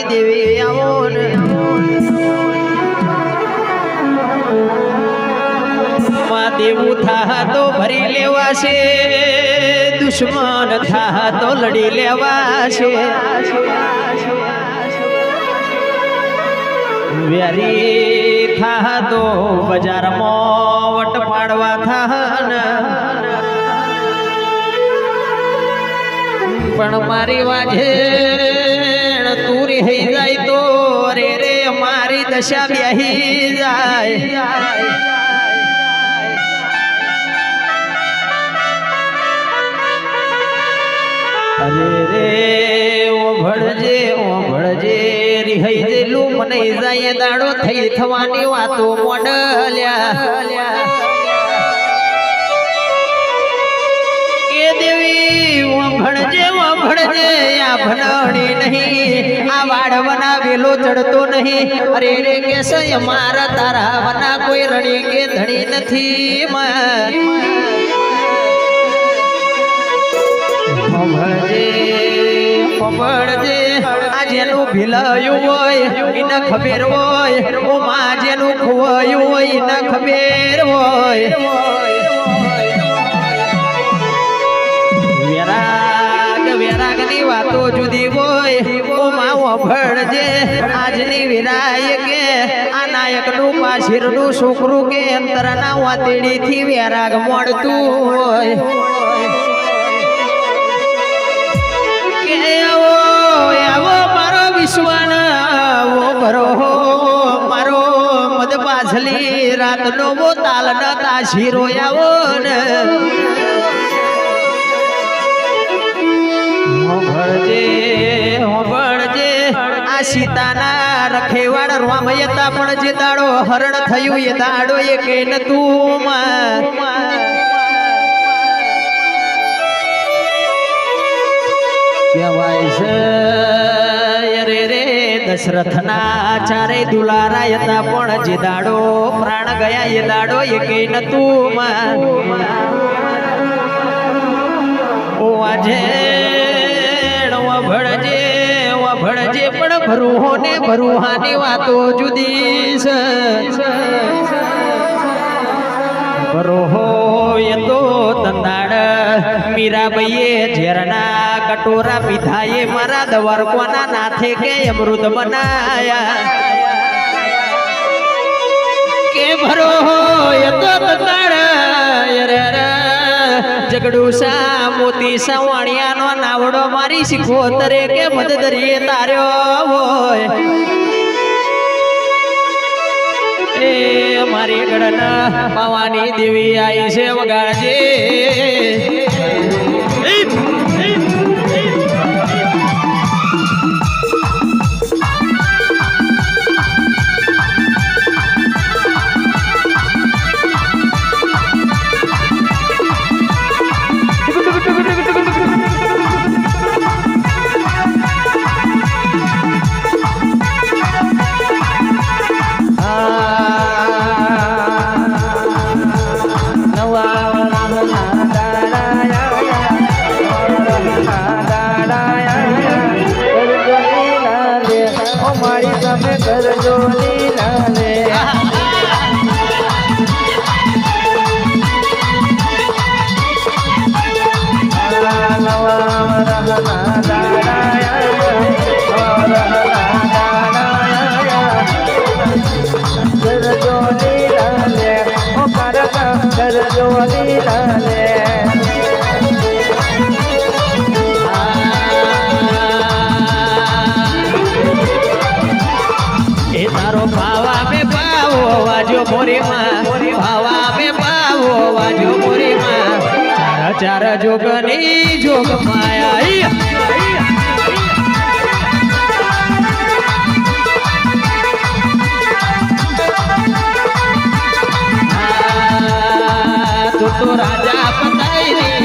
દેવી આવો ને દેવું થા તો ભરી લેવાશે દુશ્મન થા તો લડી લેવાશે વેરી થા તો બજારમાં વટ પાડવા થા પણ મારી વાજે તું રહી જાય તો રે રે મારી દશા બેહી જાય અરે રે ઓભળજે રિહઈ જેલું મને જાય દાડો થઈ થવાની વાતો મોડલ્યા એ દેવી ઓભળજે આ ભણણી નહીં આ વાડ બનાવેલો ચડતો નહીં અરે રે કેસય મારા તારા વના કોઈ રણી કે ધણી નથી પબળજે આ જેનું ભીલાયું હોય એને ખબર હોય ઓ માં જેનું ખોવાયું હોય એને ખબર હોય વેરાગ ની વાતો જુદી હોય ઓ માં વભળજે આજની વિરાય કે આ નાયક નું પાછીર નું છોકરું કે અંતરના વાતેડી થી વેરાગ મળતું હોય મારો મદ પાછલી રાત નો તાલ ન તાશીરો આવો ને હોભળજે આ સીતાના રખેવાડ રામયતા પણ જે દાડો હરણ થયું એ દાડો એ કે નતું કહેવાય છે દશરથના ચારે દુલારા હતા પણ જે દાડો પ્રાણ ગયા એ દાડો એ કઈ નતું ઓ આજે વભળજે પણ ભરૂહો ને ભરૂહાની વાતો જુદી છે ભરોહો એ તો તંદાડ મીરાબાઈએ ઝેરના કટોરા પીધા એ મારા દવારકોના નાથે કે અમૃત બનાયા કે ભરોહો એ તો તંદાડ જગડું સા મોતી સવાણિયાનો નાવડો મારી શીખો તરે કે મદદરીએ તાર્યો હોય એ મારી ગળના પાવાની દેવી આઈ છે વગાડજે તારો ભાવા બે પાવો વાજો મોરીમાં ભાવા બે પાવો વાજો મોરીમાં ચાર જોગની જોગ માયા તું તો રાજા પતાઈ